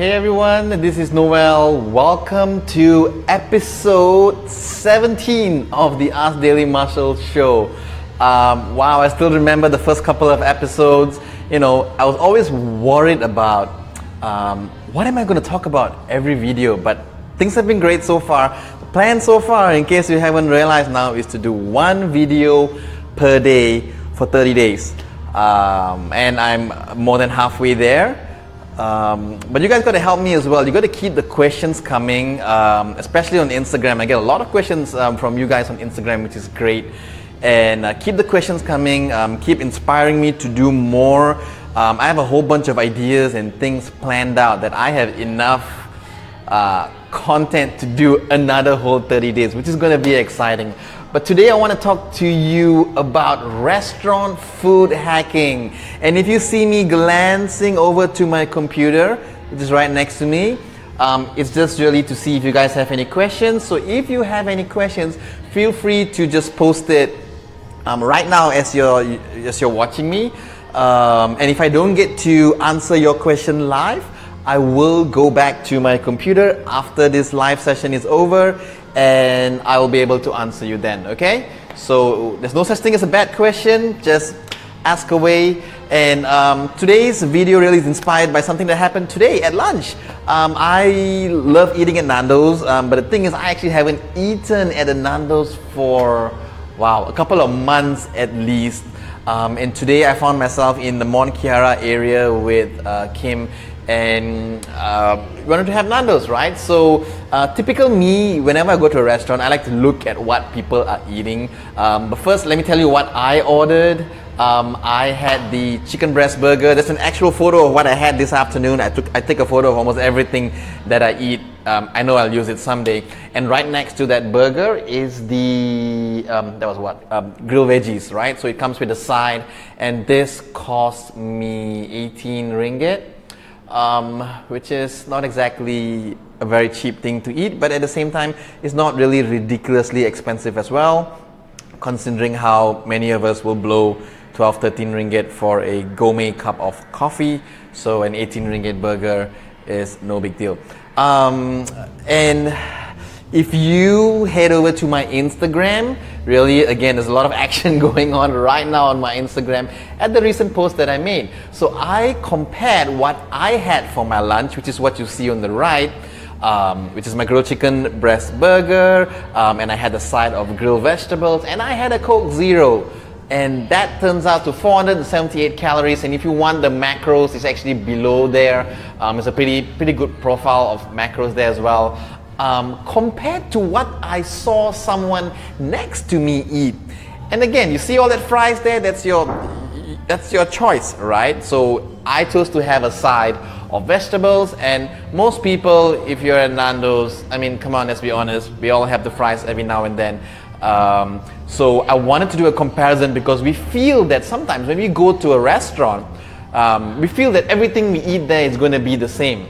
Hey everyone, this is Noel. Welcome to episode 17 of the Ask DailyMuscle show. Wow, I still remember the first couple of episodes. I was always worried about what am I going to talk about every video, but things have been great so far. The plan so far, in case you haven't realized now, is to do one video per day for 30 days. And I'm more than halfway there. But you guys got to help me as well. You got to keep the questions coming, especially on Instagram. I get a lot of questions from you guys on Instagram, which is great. And keep the questions coming. Keep inspiring me to do more. I have a whole bunch of ideas and things planned out that I have enough content to do another whole 30 days, which is going to be exciting. But today I want to talk to you about restaurant food hacking. And if you see me glancing over to my computer, which is right next to me, it's just really to see if you guys have any questions. So if you have any questions, feel free to just post it right now as you're watching me. And if I don't get to answer your question live, I will go back to my computer after this live session is over, and I will be able to answer you then, okay? So there's no such thing as a bad question, just ask away. And today's video really is inspired by something that happened today at lunch. I love eating at Nando's, but the thing is I actually haven't eaten at a Nando's for, a couple of months at least. And today I found myself in the Mont Kiara area with Kim, and we wanted to have Nando's, right? So typical me, whenever I go to a restaurant, I like to look at what people are eating. But first, let me tell you what I ordered. I had the chicken breast burger. That's an actual photo of what I had this afternoon. I take a photo of almost everything that I eat. I know I'll use it someday. And right next to that burger is the grilled veggies, right? So it comes with a side, and this cost me 18 ringgit. Which is not exactly a very cheap thing to eat, but at the same time, it's not really ridiculously expensive as well, considering how many of us will blow 12, 13 ringgit for a gourmet cup of coffee. So an 18 ringgit burger is no big deal. And if you head over to my Instagram, really, again, there's a lot of action going on right now on my Instagram at the recent post that I made. So I compared what I had for my lunch, which is what you see on the right, which is my grilled chicken breast burger, and I had a side of grilled vegetables, and I had a Coke Zero. And that turns out to 478 calories, and if you want the macros, it's actually below there. It's a pretty good profile of macros there as well. Compared to what I saw someone next to me eat. And again, you see all that fries there, that's your choice, right? So I chose to have a side of vegetables, and most people, if you're at Nando's, I mean, come on, let's be honest, we all have the fries every now and then. So I wanted to do a comparison because we feel that sometimes when we go to a restaurant, we feel that everything we eat there is going to be the same.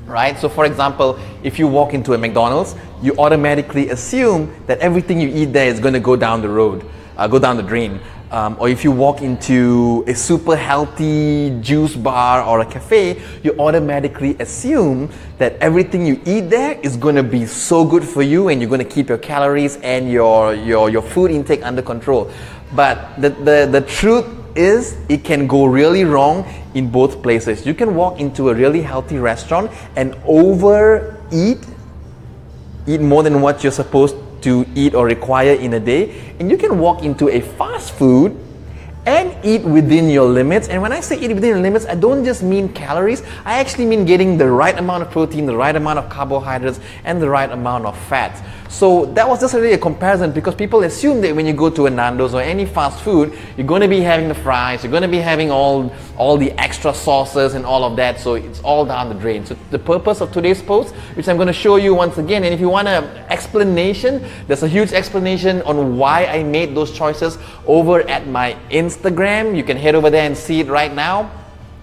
Right? So for example, if you walk into a McDonald's, you automatically assume that everything you eat there is going to go down the road, go down the drain. Or if you walk into a super healthy juice bar or a cafe, you automatically assume that everything you eat there is going to be so good for you, and you're going to keep your calories and your food intake under control. But the truth is, it can go really wrong in both places. You can walk into a really healthy restaurant and eat more than what you're supposed to eat or require in a day, and you can walk into a fast food and eat within your limits. And when I say eat within your limits, I don't just mean calories, I actually mean getting the right amount of protein, the right amount of carbohydrates, and the right amount of fats. So that was just really a comparison, because people assume that when you go to a Nando's or any fast food, you're going to be having the fries, you're going to be having all the extra sauces and all of that, so it's all down the drain. So the purpose of today's post, which I'm going to show you once again, and if you want an explanation, there's a huge explanation on why I made those choices over at my Instagram. You can head over there and see it right now.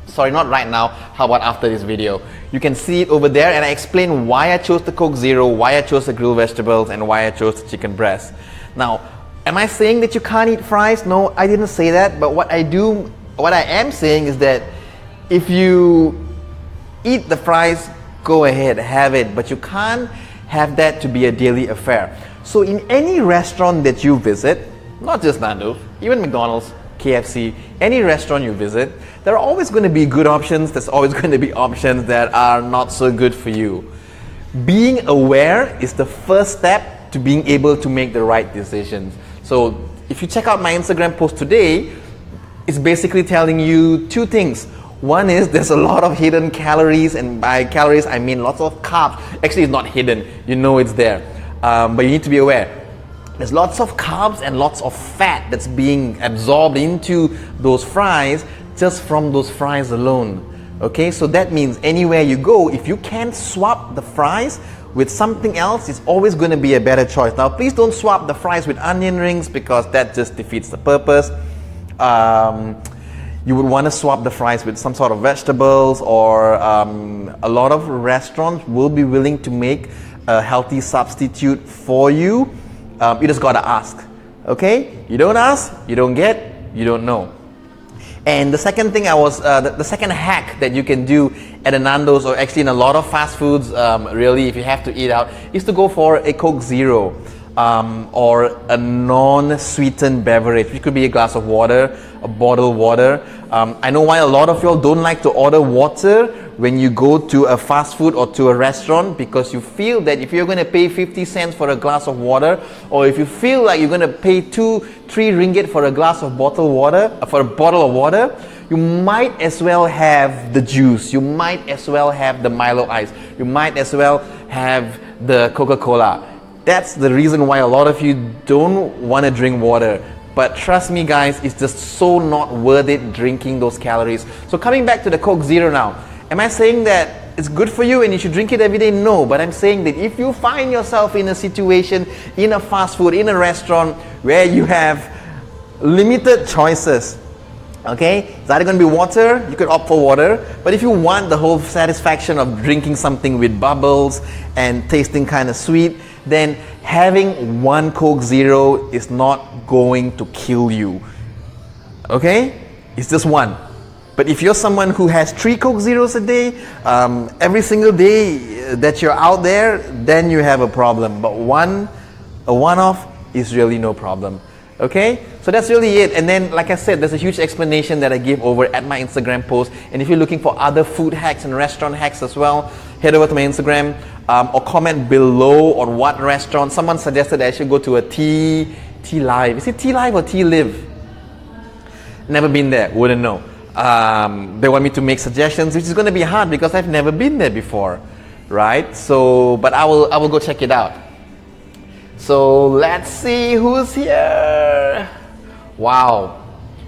Sorry, not right now. How about after this video? You can see it over there, and I explain why I chose the Coke Zero, why I chose the grilled vegetables, and why I chose the chicken breast. Now, am I saying that you can't eat fries? No, I didn't say that. But what I am saying is that if you eat the fries go ahead, have it, but you can't have that to be a daily affair. So in any restaurant that you visit, not just Nando, even McDonald's, KFC, any restaurant you visit, there are always going to be good options. There's always going to be options that are not so good for you. Being aware is the first step to being able to make the right decisions. So if you check out my Instagram post today, it's basically telling you two things. One is there's a lot of hidden calories, and by calories I mean lots of carbs. Actually, it's not hidden, you know it's there, but you need to be aware. There's lots of carbs and lots of fat that's being absorbed into those fries just from those fries alone. Okay, so that means anywhere you go, if you can swap the fries with something else, it's always going to be a better choice. Now, please don't swap the fries with onion rings because that just defeats the purpose. You would want to swap the fries with some sort of vegetables, or a lot of restaurants will be willing to make a healthy substitute for you. You just gotta ask, okay? You don't ask, you don't get, you don't know. And the second thing the second hack that you can do at a Nando's, or actually in a lot of fast foods, really, if you have to eat out, is to go for a Coke Zero, or a non-sweetened beverage. It could be a glass of water, a bottled water. I know why a lot of y'all don't like to order water when you go to a fast food or to a restaurant, because you feel that if you're going to pay 50 cents for a glass of water, or if you feel like you're going to pay 2-3 ringgit for a glass of bottled water, for a bottle of water, you might as well have the juice, you might as well have the Milo Ice, you might as well have the Coca-Cola. That's the reason why a lot of you don't want to drink water. But trust me guys, it's just so not worth it drinking those calories. So coming back to the Coke Zero now, am I saying that it's good for you and you should drink it every day? No, but I'm saying that if you find yourself in a situation, in a fast food, in a restaurant, where you have limited choices, okay, it's either going to be water, you could opt for water, but if you want the whole satisfaction of drinking something with bubbles and tasting kind of sweet, then having one Coke Zero is not going to kill you, okay? It's just one. But if you're someone who has 3 Coke Zeros a day, every single day that you're out there, then you have a problem. But a one-off is really no problem. Okay? So that's really it. And then, like I said, there's a huge explanation that I give over at my Instagram post. And if you're looking for other food hacks and restaurant hacks as well, head over to my Instagram, or comment below on what restaurant. Someone suggested I should go to a Tea Live. Is it Tea Live or Tea Live? Never been there, wouldn't know. They want me to make suggestions, which is going to be hard because I've never been there before, right? So, but I will go check it out. So let's see who's here. Wow,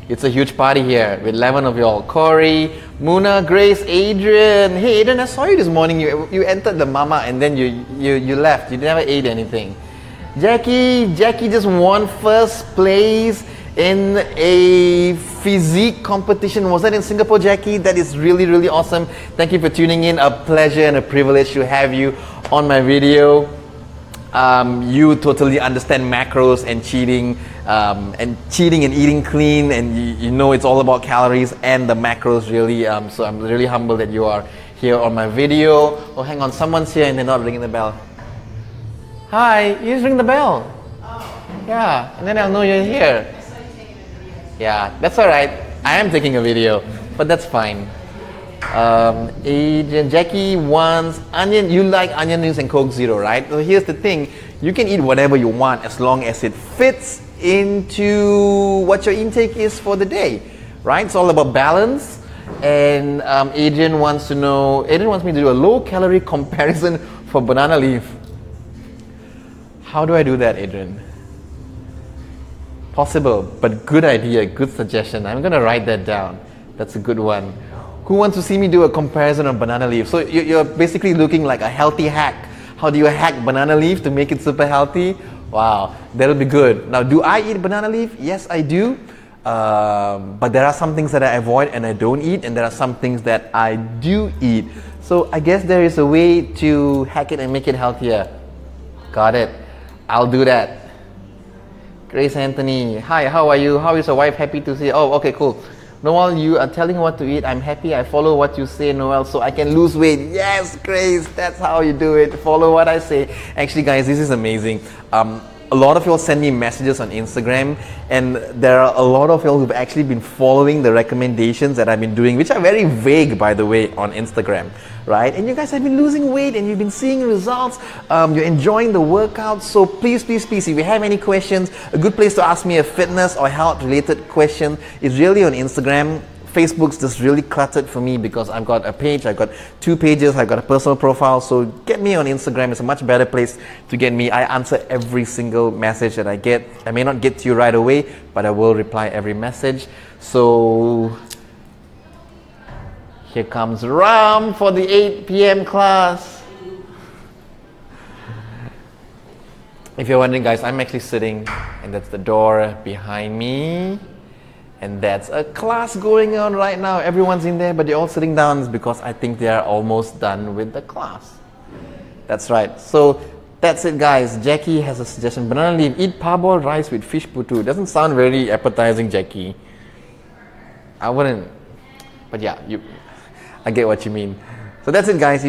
it's a huge party here with 11 of y'all. Corey, Muna, Grace, Adrian. Hey Adrian, I saw you this morning. You entered the mama and then you left. You never ate anything. Jackie just won first place in a physique competition. Was that in Singapore, Jackie? That is really, really awesome. Thank you for tuning in. A pleasure and a privilege to have you on my video. You totally understand macros and cheating and eating clean, and you know it's all about calories and the macros really. So I'm really humbled that you are here on my video. Oh, hang on, someone's here and they're not ringing the bell. Hi, you just ring the bell. Oh. Yeah, and then I'll know you're here. Yeah, that's alright. I am taking a video, but that's fine. Adrian, Jackie wants onion. You like onion rings and Coke Zero, right? So here's the thing. You can eat whatever you want as long as it fits into what your intake is for the day, right? It's all about balance. And Adrian wants me to do a low-calorie comparison for banana leaf. How do I do that, Adrian? Possible, but good idea, good suggestion. I'm going to write that down. That's a good one. Who wants to see me do a comparison of banana leaf? So you're basically looking like a healthy hack. How do you hack banana leaf to make it super healthy? Wow, that'll be good. Now, do I eat banana leaf? Yes, I do. But there are some things that I avoid and I don't eat, and there are some things that I do eat. So I guess there is a way to hack it and make it healthier. Got it. I'll do that. Grace Anthony, hi, how are you? How is your wife? Happy to see you. Oh, okay, cool. Noel, you are telling what to eat. I'm happy. I follow what you say, Noel, so I can lose weight. Yes, Grace, that's how you do it. Follow what I say. Actually, guys, this is amazing. A lot of y'all send me messages on Instagram, and there are a lot of y'all who've actually been following the recommendations that I've been doing, which are very vague, by the way, on Instagram, right? And you guys have been losing weight and you've been seeing results. You're enjoying the workouts. So please, please, please, if you have any questions, a good place to ask me a fitness or health related question is really on Instagram. Facebook's just really cluttered for me because I've got a page, I've got 2 pages, I've got a personal profile. So get me on Instagram. It's a much better place to get me. I answer every single message that I get. I may not get to you right away, but I will reply every message. So here comes Ram for the 8 p.m. class. If you're wondering, guys, I'm actually sitting, and that's the door behind me. And that's a class going on right now. Everyone's in there, but they're all sitting down. It's because I think they are almost done with the class. That's right. So that's it, guys. Jackie has a suggestion. Banana leaf. Eat parboiled rice with fish putu. Doesn't sound very appetizing, Jackie. I wouldn't. But yeah, I get what you mean. So that's it, guys.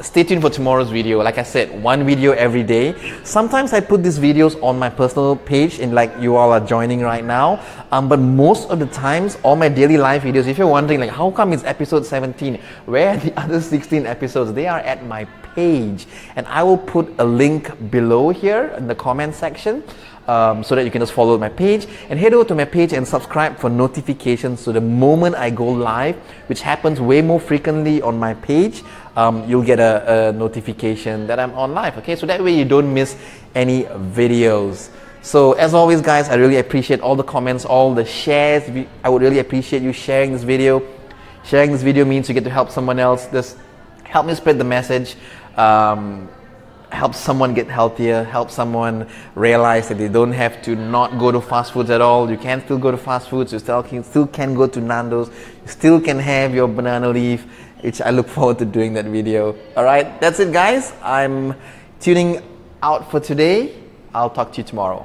Stay tuned for tomorrow's video. Like I said, 1 video every day. Sometimes I put these videos on my personal page, and like you all are joining right now. But most of the times, all my daily life videos, if you're wondering like how come it's episode 17, where are the other 16 episodes? They are at my page, and I will put a link below here in the comment section. So that you can just follow my page and head over to my page and subscribe for notifications. So the moment I go live, which happens way more frequently on my page, you'll get a notification that I'm on live. Okay, so that way you don't miss any videos. So as always, guys, I really appreciate all the comments, all the shares. I would really appreciate you sharing this video. Sharing this video means you get to help someone else. Just help me spread the message. Help someone get healthier, help someone realize that they don't have to not go to fast foods at all. You can still go to fast foods, you still can go to Nando's, you still can have your banana leaf, which I look forward to doing that video. Alright, that's it, guys. I'm tuning out for today. I'll talk to you tomorrow.